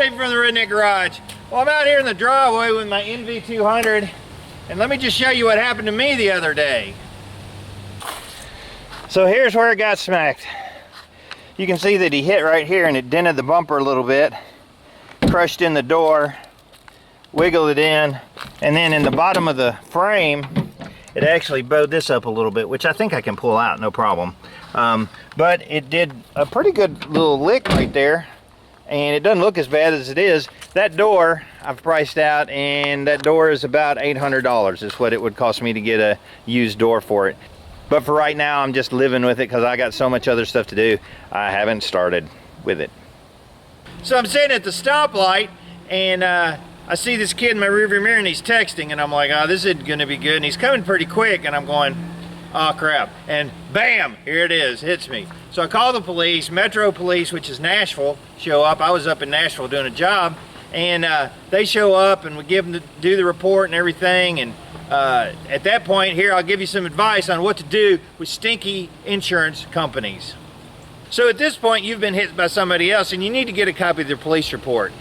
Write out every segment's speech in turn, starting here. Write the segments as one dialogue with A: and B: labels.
A: Dave from the Redneck Garage. Well, I'm out here in the driveway with my NV200, and let me just show you what happened to me the other day. So here's where it got smacked. You can see that he hit right here and it dented the bumper a little bit, crushed in the door, wiggled it in, and then in the bottom of the frame, it actually bowed this up a little bit, which I think I can pull out, no problem. But it did a pretty good little lick right there, and it doesn't look as bad as it is. That door I've priced out, and that door is about $800 is what it would cost me to get a used door for it. But for right now, I'm just living with it because I got so much other stuff to do. I haven't started with it. So I'm sitting at the stoplight, and I see this kid in my rearview mirror, and he's texting, and I'm like, oh, this isn't gonna be good. And he's coming pretty quick, and I'm going, oh crap. And bam, here it is, hits me. So I call the police, Metro Police, which is Nashville, show up. I was up in Nashville doing a job, and they show up, and we give them do the report and everything. And at that point here, I'll give you some advice on what to do with stinky insurance companies. So at this point, you've been hit by somebody else, and you need to get a copy of their police report.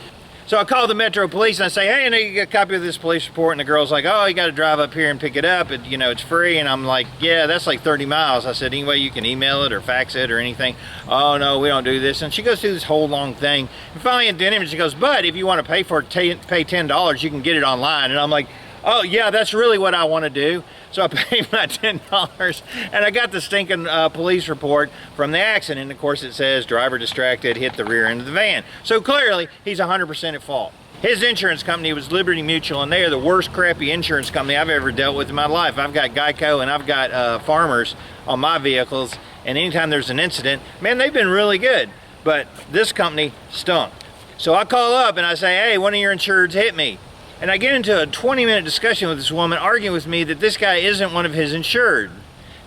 A: So I call the Metro Police and I say, hey, I need to get a copy of this police report. And the girl's like, oh, you got to drive up here and pick it up. You know, it's free. And I'm like, yeah, that's like 30 miles. I said, any way you can email it or fax it or anything? Oh, no, we don't do this. And she goes through this whole long thing. And finally at the end, she goes, but if you want to pay for it, pay $10, you can get it online. And I'm like, oh, yeah, that's really what I want to do. So I paid my $10, and I got the stinking police report from the accident. And of course it says driver distracted, hit the rear end of the van. So clearly he's 100% at fault. His insurance company was Liberty Mutual, and they are the worst crappy insurance company I've ever dealt with in my life. I've got Geico and I've got Farmers on my vehicles, and anytime there's an incident, man, they've been really good. But this company stunk. So I call up and I say, hey, one of your insureds hit me. And I get into a 20-minute discussion with this woman arguing with me that this guy isn't one of his insured,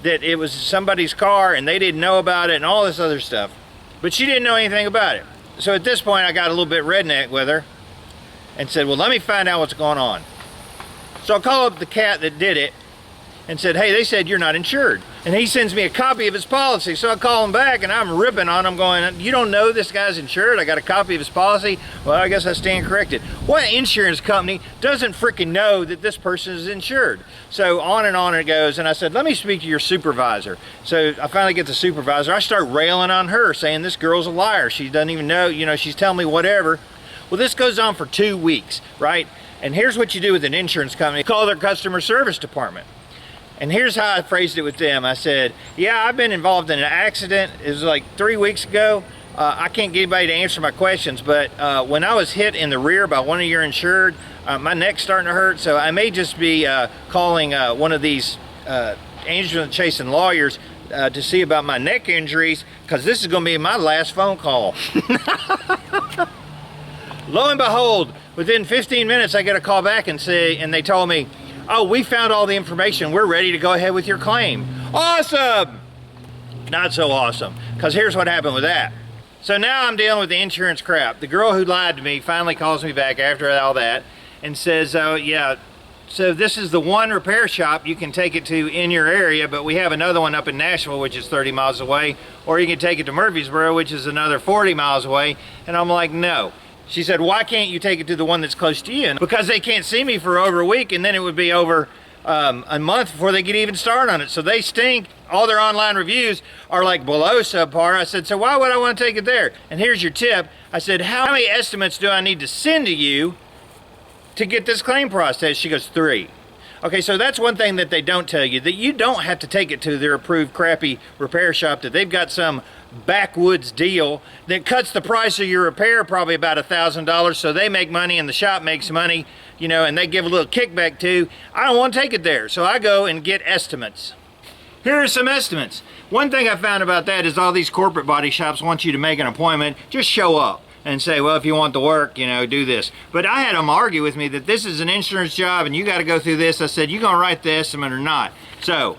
A: that it was somebody's car and they didn't know about it and all this other stuff. But she didn't know anything about it. So at this point, I got a little bit redneck with her and said, well, let me find out what's going on. So I call up the cat that did it and said, hey, they said you're not insured. And he sends me a copy of his policy. So I call him back and I'm ripping on him going, you don't know this guy's insured? I got a copy of his policy? Well, I guess I stand corrected. What insurance company doesn't freaking know that this person is insured? So on and it goes. And I said, let me speak to your supervisor. So I finally get the supervisor. I start railing on her saying this girl's a liar. She doesn't even know, you know, she's telling me whatever. Well, this goes on for 2 weeks, right? And here's what you do with an insurance company. Call their customer service department. And here's how I phrased it with them. I said, yeah, I've been involved in an accident. It was like 3 weeks ago. I can't get anybody to answer my questions, but when I was hit in the rear by one of your insured, my neck's starting to hurt, so I may just be calling one of these ambulance chasing lawyers to see about my neck injuries, because this is going to be my last phone call. Lo and behold, within 15 minutes, I get a call back and they told me, oh, we found all the information. We're ready to go ahead with your claim. Awesome! Not so awesome, because here's what happened with that. So now I'm dealing with the insurance crap. The girl who lied to me finally calls me back after all that and says, oh, yeah, so this is the one repair shop you can take it to in your area, but we have another one up in Nashville, which is 30 miles away, or you can take it to Murfreesboro, which is another 40 miles away. And I'm like, no. She said, why can't you take it to the one that's close to you? Because they can't see me for over a week, and then it would be over a month before they could even start on it. So they stink. All their online reviews are like below subpar. I said, so why would I want to take it there? And here's your tip. I said, how many estimates do I need to send to you to get this claim processed? She goes, 3. Okay, so that's one thing that they don't tell you, that you don't have to take it to their approved crappy repair shop, that they've got some backwoods deal that cuts the price of your repair probably about $1,000, so they make money and the shop makes money, you know, and they give a little kickback too. I don't want to take it there, so I go and get estimates. Here are some estimates. One thing I found about that is all these corporate body shops want you to make an appointment. Just show up and say, well, if you want the work, you know, do this. But I had them argue with me that this is an insurance job and you got to go through this. I said, you gonna write the estimate or not? So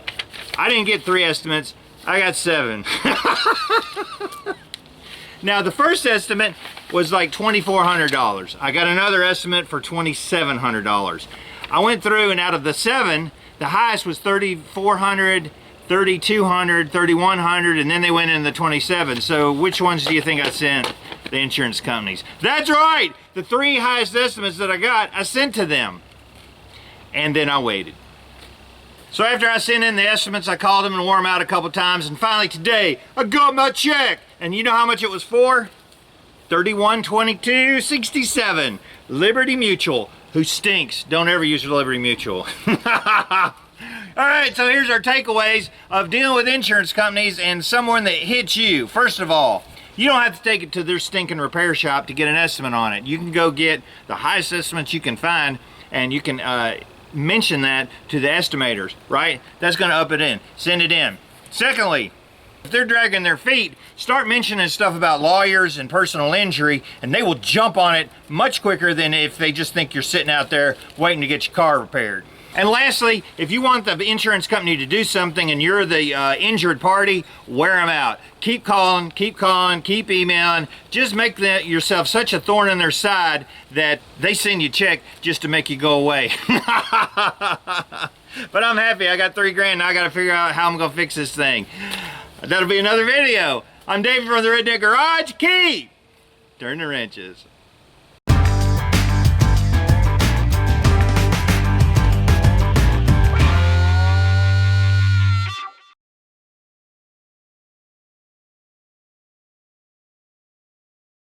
A: I didn't get 3 estimates. I got 7. Now the first estimate was like $2,400. I got another estimate for $2,700. I went through, and out of the 7, the highest was $3,400, $3,200, $3,100, and then they went in the 27. So which ones do you think I sent the insurance companies? That's right, the 3 highest estimates that I got, I sent to them. And then I waited. So after I sent in the estimates, I called them and wore them out a couple times, and finally today, I got my check. And you know how much it was for? $31.22.67. Liberty Mutual, who stinks. Don't ever use Liberty Mutual. All right, so here's our takeaways of dealing with insurance companies and someone that hits you. First of all, you don't have to take it to their stinking repair shop to get an estimate on it. You can go get the highest estimates you can find, and you can mention that to the estimators, right? That's going to up it in. Send it in. Secondly, if they're dragging their feet, start mentioning stuff about lawyers and personal injury, and they will jump on it much quicker than if they just think you're sitting out there waiting to get your car repaired. And lastly, if you want the insurance company to do something and you're the injured party, wear them out. Keep calling, keep emailing. Just make yourself such a thorn in their side that they send you a check just to make you go away. But I'm happy. I got $3 grand. Now I got to figure out how I'm going to fix this thing. That'll be another video. I'm David from the Redneck Garage. Keep turning the wrenches.